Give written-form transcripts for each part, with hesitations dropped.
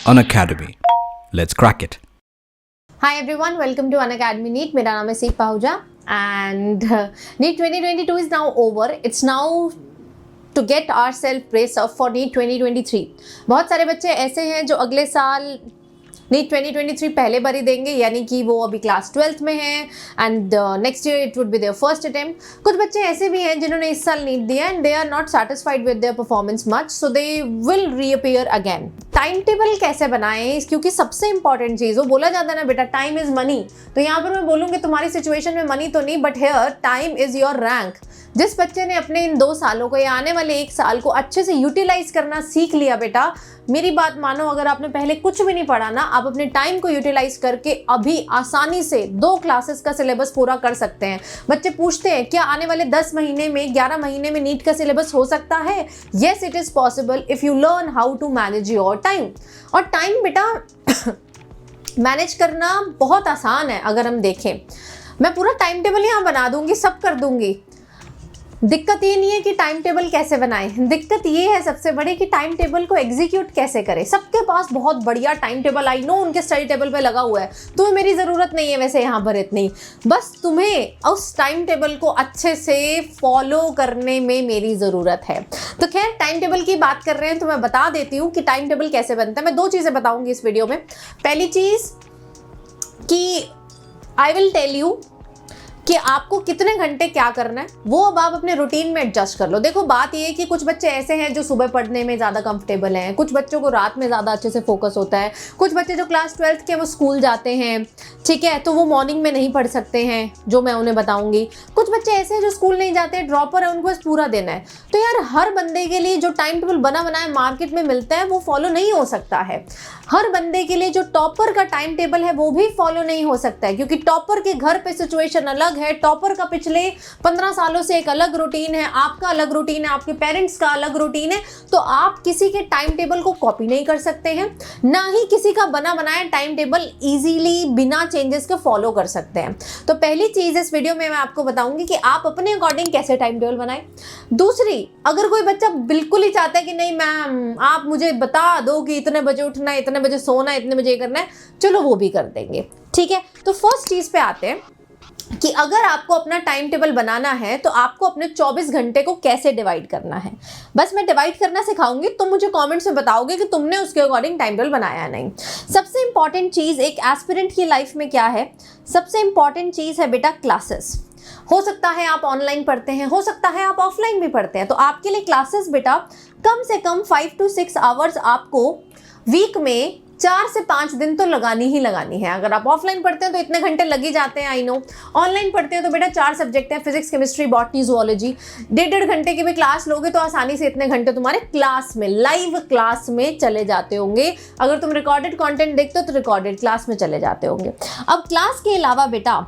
Unacademy. Let's crack it. Hi everyone, welcome to Unacademy NEET. मेरा नाम है सीप Pahuja and NEET 2022 is now over. It's now to get ourselves braced up for NEET 2023. बहुत सारे बच्चे ऐसे हैं जो अगले साल NEET 2023 पहले बारी देंगे, यानी कि वो अभी क्लास 12th में हैं and next year it would be their first attempt. कुछ बच्चे ऐसे भी हैं जिन्होंने इस साल नीट दिया and they are not satisfied with their performance much, so they will reappear again. Time table कैसे बनाएं, क्योंकि सबसे इंपॉर्टेंट चीज़, वो बोला जाता है ना बेटा टाइम इज़ मनी, तो यहाँ पर मैं बोलूँगी तुम्हारी सिचुएशन में मनी तो नहीं, but here time is your rank. जिस बच्चे ने अपने इन 2 सालों को या आने वाले 1 साल को अच्छे से यूटिलाइज करना सीख लिया बेटा, मेरी बात मानो, अगर आपने पहले कुछ भी नहीं पढ़ा ना, आप अपने टाइम को यूटिलाइज करके अभी आसानी से 2 क्लासेस का सिलेबस पूरा कर सकते हैं. बच्चे पूछते हैं क्या आने वाले 10 महीने में 11 महीने में नीट का सिलेबस हो सकता है? Yes, it is possible if you learn how to manage your time. और टाइम बेटा मैनेज करना बहुत आसान है. अगर हम देखें, मैं पूरा टाइम टेबल यहाँ बना दूंगी, सब कर दूंगी. दिक्कत ये नहीं है कि टाइम टेबल कैसे बनाएं, दिक्कत ये है सबसे बड़ी कि टाइम टेबल को एग्जीक्यूट कैसे करें. सबके पास बहुत बढ़िया टाइम टेबल, आई नो उनके स्टडी टेबल पे लगा हुआ है, तुम्हें मेरी ज़रूरत नहीं है वैसे यहाँ पर इतनी, बस तुम्हें उस टाइम टेबल को अच्छे से फॉलो करने में मेरी ज़रूरत है. तो खैर, टाइम टेबल की बात कर रहे हैं तो मैं बता देती हूँ कि टाइम टेबल कैसे बनता है. मैं 2 चीज़ें बताऊँगी इस वीडियो में. पहली चीज़ कि आई विल टेल यू कि आपको कितने घंटे क्या करना है, वो अब आप अपने रूटीन में एडजस्ट कर लो. देखो, बात ये है कि कुछ बच्चे ऐसे हैं जो सुबह पढ़ने में ज़्यादा कंफर्टेबल हैं, कुछ बच्चों को रात में ज़्यादा अच्छे से फोकस होता है, कुछ बच्चे जो क्लास 12th के वो स्कूल जाते हैं, ठीक है, तो वो मॉर्निंग में नहीं पढ़ सकते हैं, जो मैं उन्हें बताऊँगी. कुछ बच्चे ऐसे हैं जो स्कूल नहीं जाते हैं, ड्रॉपर है, उनको बस पूरा देना है. तो यार, हर बंदे के लिए जो टाइम टेबल बना बनाया मार्केट में मिलता है वो फॉलो नहीं हो सकता है. हर बंदे के लिए जो टॉपर का टाइम टेबल है वो भी फॉलो नहीं हो सकता है, क्योंकि टॉपर के घर पे सिचुएशन अलग है. टॉपर का पिछले 15 सालों से एक अलग रूटीन है, आपका अलग रूटीन है, आपके पेरेंट्स का अलग रूटीन है. तो आप किसी के टाइम टेबल को कॉपी नहीं कर सकते हैं, ना ही किसी का बना बनाया टाइम टेबल इजीली बिना चेंजेस के फॉलो कर सकते हैं. तो पहली चीज इस वीडियो में मैं आपको बताऊंगी कि आप अपने अकॉर्डिंग कैसे टाइम टेबल बनाएं. दूसरी, अगर कोई बच्चा बिल्कुल ही चाहता है कि नहीं मैम आप मुझे बता दो कि इतने बजे उठना है, इतने बजे सोना है, इतने बजे करना है, चलो वो भी कर देंगे, ठीक है. तो फर्स्ट चीज पे आते हैं कि अगर आपको अपना टाइम टेबल बनाना है तो आपको अपने 24 घंटे को कैसे डिवाइड करना है. बस मैं डिवाइड करना सिखाऊंगी, तुम मुझे कमेंट्स में बताओगे कि तुमने उसके अकॉर्डिंग टाइम टेबल बनाया है नहीं. सबसे इंपॉर्टेंट चीज़ एक एस्पिरेंट की लाइफ में क्या है, सबसे इंपॉर्टेंट चीज़ है बेटा क्लासेस. हो सकता है आप ऑनलाइन पढ़ते हैं, हो सकता है आप ऑफलाइन भी पढ़ते हैं, तो आपके लिए क्लासेस बेटा कम से कम 5 to 6 आवर्स आपको वीक में 4 से 5 दिन तो लगानी ही लगानी है. अगर आप ऑफलाइन पढ़ते हैं तो इतने घंटे लग ही जाते हैं, आई नो. ऑनलाइन पढ़ते हैं तो बेटा 4 सब्जेक्ट हैं, फिजिक्स, केमिस्ट्री, बॉटनी, जूलॉजी. 1.5 घंटे की भी क्लास लोगे तो आसानी से इतने घंटे तुम्हारे क्लास में, लाइव क्लास में चले जाते होंगे. अगर तुम रिकॉर्डेड कंटेंट देखते हो तो रिकॉर्डेड क्लास में चले जाते होंगे. अब क्लास के अलावा बेटा,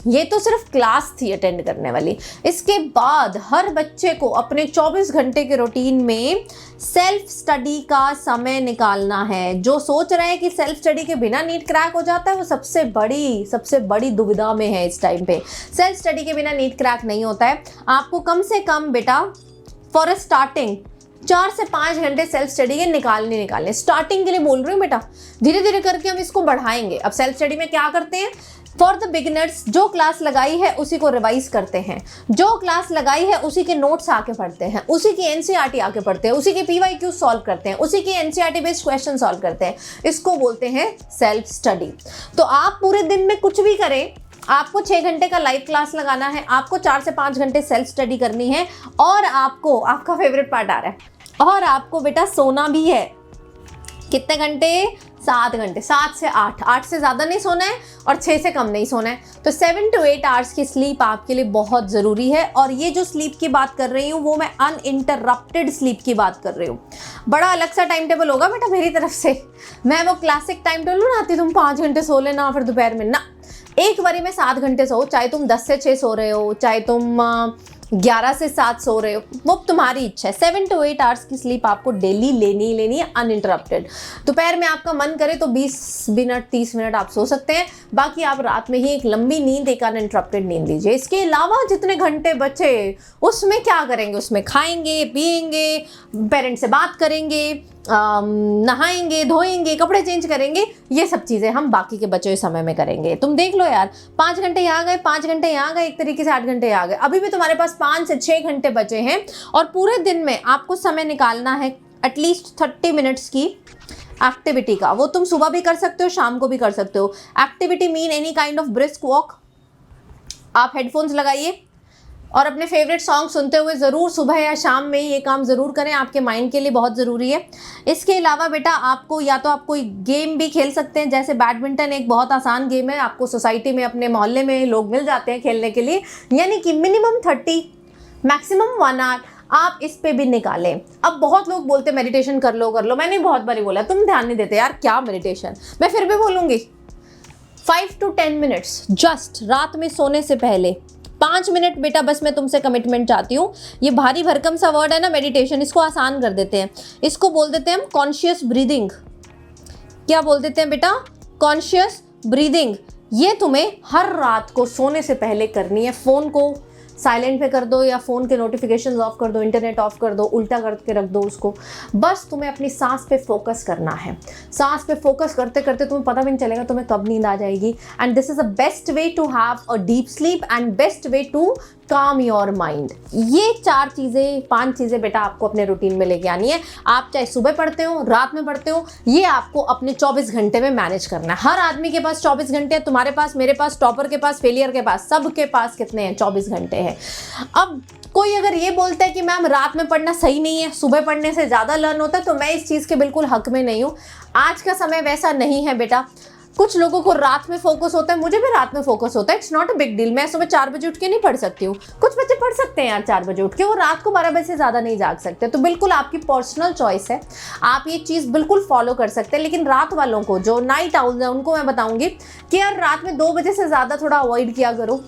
ये तो सिर्फ क्लास थी अटेंड करने वाली. इसके बाद हर बच्चे को अपने 24 घंटे के रूटीन में सेल्फ स्टडी का समय निकालना है. जो सोच रहे हैं कि सेल्फ स्टडी के बिना नीट क्रैक हो जाता है, वो सबसे बड़ी दुविधा में है इस टाइम पे. सेल्फ स्टडी के बिना नीट क्रैक नहीं होता है. आपको कम से कम बेटा फॉर अ स्टार्टिंग 4 से 5 घंटे सेल्फ स्टडी के निकालने. स्टार्टिंग के लिए बोल रही हूँ बेटा, धीरे धीरे करके हम इसको बढ़ाएंगे. अब सेल्फ स्टडी में क्या करते हैं, फॉर द बिगिनर्स जो क्लास लगाई है उसी को रिवाइज करते हैं, जो क्लास लगाई है उसी के नोट्स आके पढ़ते हैं, उसी की एनसीईआरटी आके पढ़ते हैं, उसी के पीवाईक्यू सॉल्व करते हैं, उसी की एनसीईआरटी बेस्ड क्वेश्चन सॉल्व करते हैं. इसको बोलते हैं सेल्फ स्टडी. तो आप पूरे दिन में कुछ भी करें, आपको 6 घंटे का लाइव क्लास लगाना है, आपको 4 से 5 घंटे सेल्फ स्टडी करनी है, और आपको, आपका फेवरेट पार्ट आ रहा है, और आपको बेटा सोना भी है. कितने घंटे? 7 घंटे, 7 से 8, 8 से ज़्यादा नहीं सोना है और 6 से कम नहीं सोना है. तो 7 to 8 आवर्स की स्लीप आपके लिए बहुत ज़रूरी है. और ये जो स्लीप की बात कर रही हूँ वो मैं अनइंटरप्टेड स्लीप की बात कर रही हूँ. बड़ा अलग सा टाइम टेबल होगा बेटा मेरी तरफ से. मैं वो क्लासिक टाइम टेबल बनाती, तुम 5 घंटे सो लेना फिर दोपहर में ना. एक बारी में 7 घंटे सो, चाहे तुम 10 से 6 सो रहे हो, चाहे तुम 11 से 7 सो रहे हो, वो तुम्हारी इच्छा है. 7 to 8 आवर्स की स्लीप आपको डेली लेनी है अनइंटरप्टेड. दोपहर में आपका मन करे तो 20 मिनट 30 मिनट आप सो सकते हैं, बाकी आप रात में ही एक लंबी नींद, एक अनइंटरप्टेड नींद लीजिए. इसके अलावा जितने घंटे बचे उसमें क्या करेंगे, उसमें खाएंगे पिएंगे, पेरेंट्स से बात करेंगे, नहाएंगे, धोएंगे, कपड़े चेंज करेंगे, ये सब चीज़ें हम बाकी के बचे हुए समय में करेंगे। तुम देख लो यार, 5 घंटे यहाँ गए, 5 घंटे यहाँ गए, एक तरीके से 8 घंटे यहाँ गए, अभी भी तुम्हारे पास 5 से 6 घंटे बचे हैं और पूरे दिन में आपको समय निकालना है एटलीस्ट 30 मिनट्स की एक्टिविटी का। वो तुम सुबह भी कर सकते हो, शाम को भी कर सकते हो। Activity mean any kind of brisk walk. आप हेडफोन्स लगाइए और अपने फेवरेट सॉन्ग सुनते हुए ज़रूर सुबह या शाम में ये काम ज़रूर करें, आपके माइंड के लिए बहुत ज़रूरी है। इसके अलावा बेटा आपको या तो आप कोई गेम भी खेल सकते हैं, जैसे बैडमिंटन एक बहुत आसान गेम है, आपको सोसाइटी में अपने मोहल्ले में लोग मिल जाते हैं खेलने के लिए, यानी कि मिनिमम 30 मैक्सिमम 1 आवर आप इस पे भी निकालें। अब बहुत लोग बोलते मेडिटेशन कर लो, मैंने बहुत बारी बोला, तुम ध्यान नहीं देते यार, क्या मेडिटेशन, मैं फिर भी बोलूँगी 5 to 10 मिनट्स जस्ट रात में सोने से पहले 5 मिनट बेटा, बस मैं तुमसे कमिटमेंट चाहती हूँ। ये भारी भरकम सा वर्ड है ना मेडिटेशन, इसको आसान कर देते हैं, इसको बोल देते हैं हम कॉन्शियस ब्रीदिंग। क्या बोल देते हैं बेटा? Conscious breathing. ये तुम्हें हर रात को सोने से पहले करनी है। फ़ोन को साइलेंट पे कर दो या फ़ोन के नोटिफिकेशंस ऑफ कर दो, इंटरनेट ऑफ कर दो, उल्टा करके रख दो उसको। बस तुम्हें अपनी सांस पे फोकस करना है। सांस पे फोकस करते करते तुम्हें पता भी नहीं चलेगा तुम्हें कब नींद आ जाएगी। And this is a best way to have a deep sleep and best way to calm your mind. ये 4 चीज़ें 5 चीज़ें बेटा आपको अपने रूटीन में लेके आनी है। आप चाहे सुबह पढ़ते हो, रात में पढ़ते हो, ये आपको अपने 24 घंटे में मैनेज करना है। हर आदमी के पास 24 घंटे हैं, तुम्हारे पास, मेरे पास, टॉपर के पास, फेलियर के पास, सबके पास कितने हैं? 24 घंटे हैं। अब कोई अगर ये बोलता है कि मैम रात में पढ़ना सही नहीं है, सुबह पढ़ने से ज़्यादा लर्न होता है, तो मैं इस चीज़ के बिल्कुल हक में नहीं हूँ। आज का समय वैसा नहीं है बेटा। कुछ लोगों को रात में फोकस होता है, मुझे भी रात में फोकस होता है, it's not a big deal. मैं सुबह 4 बजे उठ के नहीं पढ़ सकती हूँ, कुछ बच्चे पढ़ सकते हैं यार 4 बजे उठ के, वो रात को 12 बजे से ज़्यादा नहीं जाग सकते। तो बिल्कुल आपकी पर्सनल चॉइस है, आप ये चीज़ बिल्कुल फॉलो कर सकते हैं। लेकिन रात वालों को, जो नाइट आउल्स हैं, उनको मैं बताऊँगी कि यार रात में 2 बजे से ज़्यादा थोड़ा अवॉइड किया करो।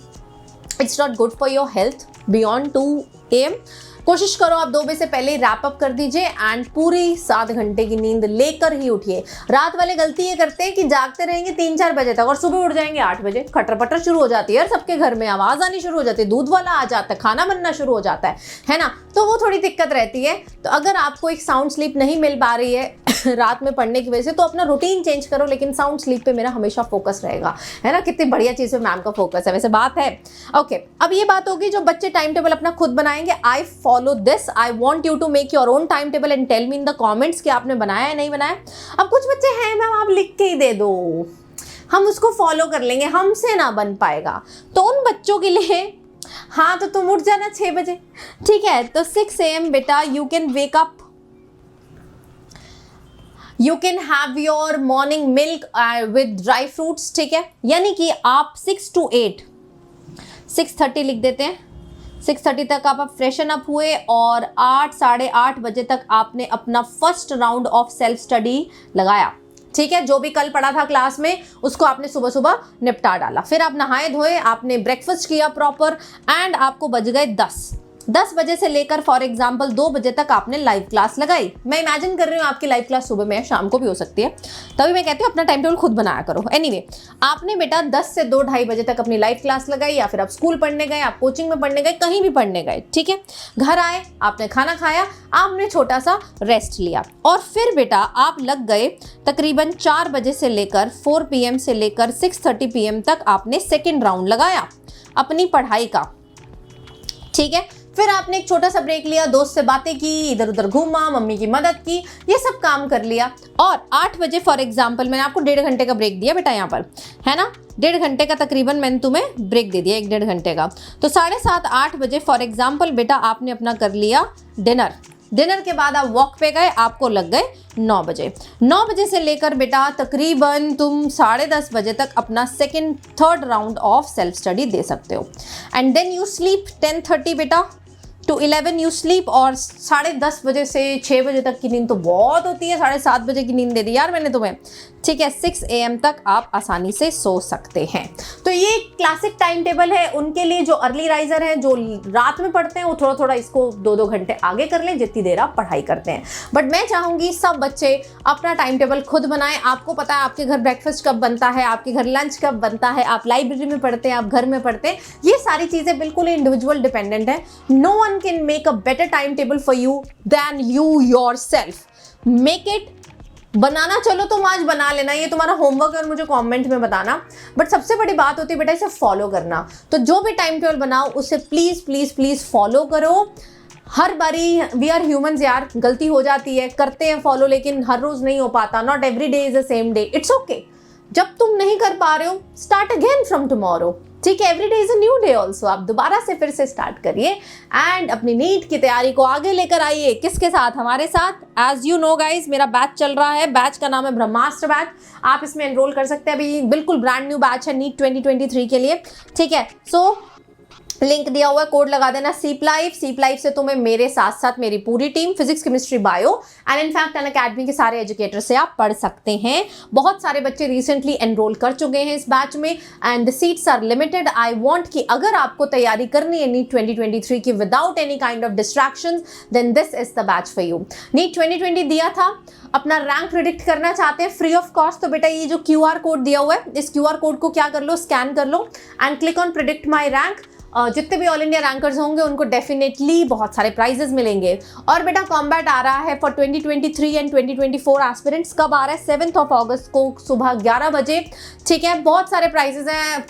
It's not good for your health beyond 2 AM। कोशिश करो आप 2 बजे से पहले रैप अप कर दीजिए एंड पूरी 7 घंटे की नींद लेकर ही उठिए। रात वाले गलती ये करते हैं कि जागते रहेंगे 3-4 बजे तक और सुबह उठ जाएंगे 8 बजे। खटर पटर शुरू हो जाती है यार, सबके घर में आवाज़ आनी शुरू हो जाती है, दूध वाला आ जाता है, खाना बनना शुरू हो जाता है ना, तो वो थोड़ी दिक्कत रहती है। तो अगर आपको एक साउंड स्लीप नहीं मिल पा रही है रात में पढ़ने की वजह से, तो अपना रूटीन चेंज करो, लेकिन साउंड स्लीप पे मेरा हमेशा फोकस रहेगा, है ना। कितनी बढ़िया चीज़ पे मैम का फोकस है, वैसे बात है। ओके, अब ये बात होगी जो बच्चे टाइम टेबल अपना खुद बनाएंगे। I follow this, I want you to make your own time table and tell me in the comments कि आपने बनाया है नहीं बनाया। अब कुछ बच्चे हैं मैम आप लिख के ही दे दो, हम उसको फॉलो कर लेंगे, हमसे ना बन पाएगा। तो उन बच्चों के लिए हाँ, तो तुम उठ जाना 6 बजे, ठीक है। तो 6 AM बेटा you can wake up, you can have your morning milk with dry fruits, ठीक है। यानी कि आप 6 to 8, 6:30 लिख देते हैं, 6:30 तक आप फ्रेशन अप हुए और 8, 8:30 बजे तक आपने अपना first round of self study लगाया, ठीक है। जो भी कल पढ़ा था क्लास में उसको आपने सुबह सुबह निपटा डाला। फिर आप नहाए धोए, आपने ब्रेकफास्ट किया प्रॉपर एंड आपको बज गए 10 बजे से लेकर फॉर एग्जांपल 2 बजे तक आपने लाइव क्लास लगाई। मैं इमेजिन कर रही हूँ आपकी लाइव क्लास सुबह में है, शाम को भी हो सकती है, तभी मैं कहती हूँ अपना टाइम टेबल खुद बनाया करो। एनीवे, आपने बेटा 10 से 2-2:30 बजे तक अपनी लाइव क्लास लगाई, या फिर आप स्कूल पढ़ने गए, आप कोचिंग में पढ़ने गए, कहीं भी पढ़ने गए, ठीक है। घर आए, आपने खाना खाया, आपने छोटा सा रेस्ट लिया और फिर बेटा आप लग गए तकरीबन 4 बजे से लेकर 4 PM से लेकर 6:30 PM तक आपने सेकेंड राउंड लगाया अपनी पढ़ाई का, ठीक है। फिर आपने एक छोटा सा ब्रेक लिया, दोस्त से बातें की, इधर उधर घूमा, मम्मी की मदद की, ये सब काम कर लिया। और 8 बजे फॉर एग्जांपल मैंने आपको 1.5 घंटे का ब्रेक दिया बेटा यहाँ पर, है ना, 1.5 घंटे का तकरीबन मैंने तुम्हें ब्रेक दे दिया, 1-1.5 घंटे का। तो 7:30-8 बजे फॉर एग्जांपल बेटा आपने अपना कर लिया डिनर के बाद आप वॉक पे गए, आपको लग गए 9 बजे। 9 बजे से लेकर बेटा तकरीबन तुम 10:30 बजे तक अपना 2nd-3rd round of self study दे सकते हो। एंड देन यू स्लीप 10:30 बेटा to 11 यू स्लीप। और 10:30 बजे से 6 बजे तक की नींद तो बहुत होती है, 7:30 बजे की नींद दे दी यार मैंने तुम्हें, ठीक है। 6 AM तक आप आसानी से सो सकते हैं। तो ये क्लासिक टाइम टेबल है उनके लिए जो अर्ली राइजर हैं, जो रात में पढ़ते हैं, वो थोड़ा थोड़ा इसको 2-2 घंटे आगे कर लें जितनी देर आप पढ़ाई करते हैं। बट मैं चाहूँगी सब बच्चे अपना टाइम टेबल खुद बनाएं। आपको पता है आपके घर ब्रेकफास्ट कब बनता है, आपके घर लंच कब बनता है, आप लाइब्रेरी में पढ़ते हैं, आप घर में पढ़ते हैं, ये सारी चीज़ें बिल्कुल इंडिविजुअल डिपेंडेंट है। No one can make a better timetable for you than you yourself। Make it, बनाना चलो तुम आज बना लेना, ये तुम्हारा होमवर्क है और मुझे कमेंट में बताना, बट सबसे बड़ी बात होती है बेटा इसे फॉलो करना। तो जो भी टाइम टेबल बनाओ उसे प्लीज प्लीज प्लीज फॉलो करो। हर बारी वी आर ह्यूमंस यार, गलती हो जाती है, करते हैं फॉलो, लेकिन हर रोज नहीं हो पाता। Not every day is the same day, it's okay. जब तुम नहीं कर पा रहे हो, स्टार्ट अगेन फ्रॉम टुमारो, ठीक है। Every day is a new day also, आप दोबारा से फिर से स्टार्ट करिए एंड अपनी नीट की तैयारी को आगे लेकर आइए। किसके साथ? हमारे साथ। एज यू नो गाइज, मेरा बैच चल रहा है, बैच का नाम है ब्रह्मास्त्र बैच। आप इसमें एनरोल कर सकते हैं, अभी बिल्कुल ब्रांड न्यू बैच है नीट 2023 के लिए, ठीक है। सो लिंक दिया हुआ है, कोड लगा देना सीप लाइफ से तुम्हें मेरे साथ साथ मेरी पूरी team physics chemistry bio and in fact Unacademy के सारे एजुकेटर से आप पढ़ सकते हैं। बहुत सारे बच्चे रिसेंटली एनरोल कर चुके हैं इस बैच में and the seats are limited. I want कि अगर आपको तैयारी करनी है नीट 2023 की without any kind of distractions, then this is the batch for you. NEET 2020 दिया था, अपना रैंक प्रिडिक्ट करना चाहते हैं फ्री ऑफ कॉस्ट, तो बेटा ये जो QR कोड दिया हुआ है, इस QR कोड को क्या कर लो, स्कैन कर लो and click on predict my rank. जितने भी ऑल इंडिया रैंकर्स होंगे उनको डेफिनेटली बहुत सारे प्राइजेस मिलेंगे। और बेटा कॉम्बैट आ रहा है फॉर 2023 एंड 2024 एस्पिरेंट्स। कब आ रहा है? 7 अगस्त को सुबह 11 बजे, ठीक है। बहुत सारे प्राइजेस हैं,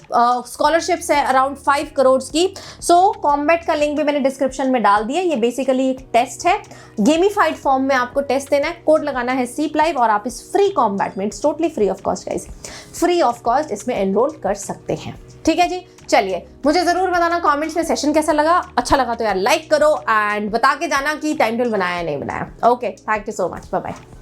स्कॉलरशिप्स है अराउंड 5 करोड़ की। सो कॉम्बैट का लिंक भी मैंने डिस्क्रिप्शन में डाल दिया। ये बेसिकली एक टेस्ट है, गेमिफाइड फॉर्म में आपको टेस्ट देना है, कोड लगाना है सीप लाइव और आप इस फ्री कॉम्बैट में, it's totally free of cost guys, free of cost इसमें एनरोल कर सकते हैं, ठीक है जी। चलिए मुझे जरूर बताना कमेंट्स में सेशन कैसा लगा, अच्छा लगा तो यार लाइक करो एंड बता के जाना कि टाइम टेबल बनाया या नहीं बनाया। Okay, thank you so much, bye bye.